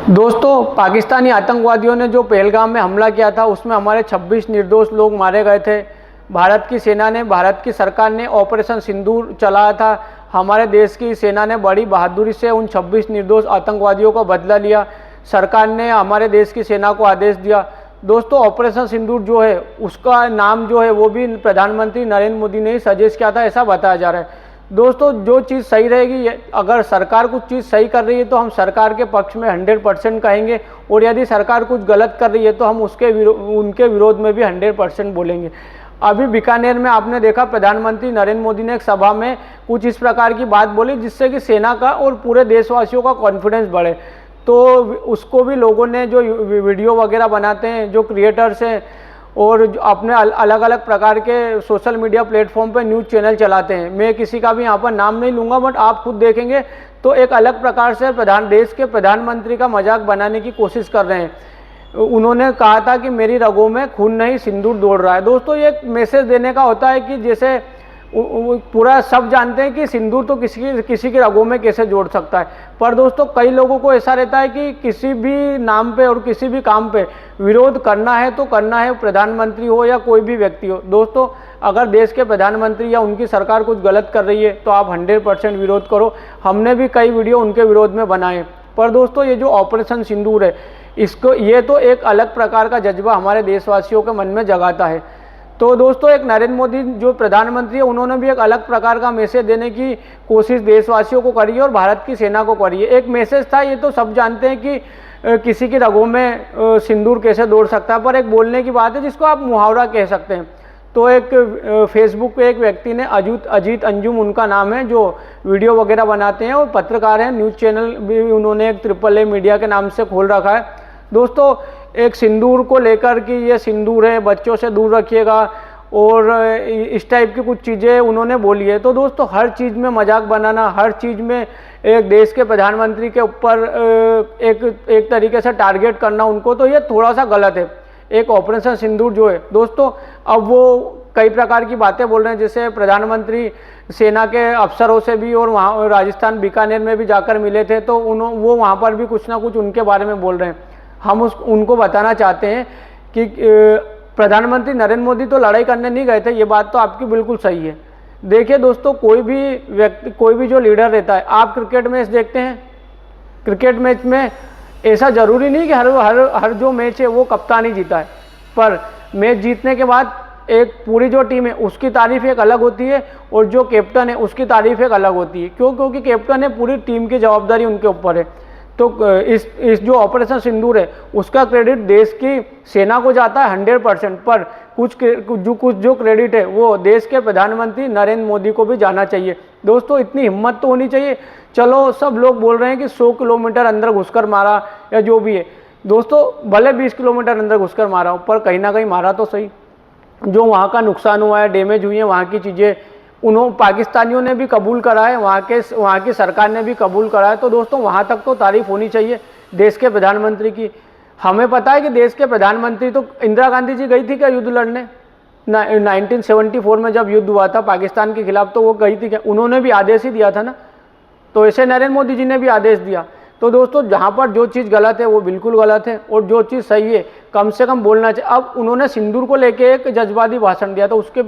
दोस्तों, पाकिस्तानी आतंकवादियों ने जो पहलगाम में हमला किया था उसमें हमारे 26 निर्दोष लोग मारे गए थे। भारत की सेना ने, भारत की सरकार ने ऑपरेशन सिंदूर चलाया था। हमारे देश की सेना ने बड़ी बहादुरी से उन 26 निर्दोष आतंकवादियों का बदला लिया। सरकार ने हमारे देश की सेना को आदेश दिया। दोस्तों, ऑपरेशन सिंदूर जो है उसका नाम जो है वो भी प्रधानमंत्री नरेंद्र मोदी ने ही सजेस्ट किया था, ऐसा बताया जा रहा है। दोस्तों, जो चीज़ सही रहेगी, अगर सरकार कुछ चीज़ सही कर रही है तो हम सरकार के पक्ष में 100% कहेंगे, और यदि सरकार कुछ गलत कर रही है तो हम उनके विरोध में भी 100% बोलेंगे। अभी बीकानेर में आपने देखा, प्रधानमंत्री नरेंद्र मोदी ने एक सभा में कुछ इस प्रकार की बात बोली जिससे कि सेना का और पूरे देशवासियों का कॉन्फिडेंस बढ़े। तो उसको भी लोगों ने, जो वीडियो वगैरह बनाते हैं, जो क्रिएटर्स हैं और अपने अलग अलग प्रकार के सोशल मीडिया प्लेटफॉर्म पे न्यूज़ चैनल चलाते हैं, मैं किसी का भी यहाँ पर नाम नहीं लूँगा, बट आप खुद देखेंगे तो एक अलग प्रकार से देश के प्रधानमंत्री का मजाक बनाने की कोशिश कर रहे हैं। उन्होंने कहा था कि मेरी रगों में खून नहीं सिंदूर दौड़ रहा है। दोस्तों, ये एक मैसेज देने का होता है कि जैसे पूरा सब जानते हैं कि सिंदूर तो किसी की रगों में कैसे जोड़ सकता है, पर दोस्तों कई लोगों को ऐसा रहता है कि किसी भी नाम पे और किसी भी काम पे विरोध करना है तो करना है, प्रधानमंत्री हो या कोई भी व्यक्ति हो। दोस्तों, अगर देश के प्रधानमंत्री या उनकी सरकार कुछ गलत कर रही है तो आप 100% विरोध करो। हमने भी कई वीडियो उनके विरोध में बनाए। पर दोस्तों, ये जो ऑपरेशन सिंदूर है, ये तो एक अलग प्रकार का जज्बा हमारे देशवासियों के मन में जगाता है। तो दोस्तों, एक नरेंद्र मोदी जो प्रधानमंत्री है, उन्होंने भी एक अलग प्रकार का मैसेज देने की कोशिश देशवासियों को करी है और भारत की सेना को करी है। एक मैसेज था, ये तो सब जानते हैं कि किसी की रगों में सिंदूर कैसे दौड़ सकता है, पर एक बोलने की बात है जिसको आप मुहावरा कह सकते हैं। तो एक फेसबुक पे एक व्यक्ति ने, अजीत अंजुम उनका नाम है, जो वीडियो वगैरह बनाते हैं और पत्रकार हैं, न्यूज़ चैनल भी उन्होंने एक AAA मीडिया के नाम से खोल रखा है। दोस्तों, एक सिंदूर को लेकर कि ये सिंदूर है, बच्चों से दूर रखिएगा, और इस टाइप की कुछ चीज़ें उन्होंने बोली है। तो दोस्तों, हर चीज़ में मजाक बनाना, हर चीज़ में एक देश के प्रधानमंत्री के ऊपर एक तरीके से टारगेट करना उनको, तो ये थोड़ा सा गलत है। एक ऑपरेशन सिंदूर जो है दोस्तों, अब वो कई प्रकार की बातें बोल रहे हैं, जैसे प्रधानमंत्री सेना के अफसरों से भी और वहाँ राजस्थान बीकानेर में भी जाकर मिले थे, तो वो वहाँ पर भी कुछ ना कुछ उनके बारे में बोल रहे हैं। हम उनको बताना चाहते हैं कि प्रधानमंत्री नरेंद्र मोदी तो लड़ाई करने नहीं गए थे, ये बात तो आपकी बिल्कुल सही है। देखिए दोस्तों, कोई भी व्यक्ति, कोई भी जो लीडर रहता है, आप क्रिकेट मैच देखते हैं, क्रिकेट मैच में ऐसा ज़रूरी नहीं कि हर जो मैच है वो कप्तान ही जीता है, पर मैच जीतने के बाद एक पूरी जो टीम है उसकी तारीफ एक अलग होती है और जो कैप्टन है उसकी तारीफ एक अलग होती है। क्योंकि कैप्टन है, पूरी टीम की जवाबदारी उनके ऊपर है। तो इस जो ऑपरेशन सिंदूर है उसका क्रेडिट देश की सेना को जाता है 100%, पर कुछ जो क्रेडिट है वो देश के प्रधानमंत्री नरेंद्र मोदी को भी जाना चाहिए। दोस्तों, इतनी हिम्मत तो होनी चाहिए। चलो, सब लोग बोल रहे हैं कि 100 किलोमीटर अंदर घुसकर मारा या जो भी है, दोस्तों भले 20 किलोमीटर अंदर घुसकर मारा हो, पर कहीं ना कहीं मारा तो सही। जो वहाँ का नुकसान हुआ है, डैमेज हुई है वहाँ की चीज़ें, पाकिस्तानियों ने भी कबूल करा है, वहाँ की सरकार ने भी कबूल करा है। तो दोस्तों, वहाँ तक तो तारीफ होनी चाहिए देश के प्रधानमंत्री की। हमें पता है कि देश के प्रधानमंत्री, तो इंदिरा गांधी जी गई थी क्या युद्ध लड़ने? 1974 में जब युद्ध हुआ था पाकिस्तान के खिलाफ, तो वो गई थी क्या? उन्होंने भी आदेश ही दिया था ना। तो ऐसे नरेंद्र मोदी जी ने भी आदेश दिया। तो दोस्तों, जहाँ पर जो चीज़ गलत है वो बिल्कुल गलत है, और जो चीज़ सही है कम से कम बोलना चाहिए। अब उन्होंने सिंदूर को लेके एक जज्बाती भाषण दिया, तो उसके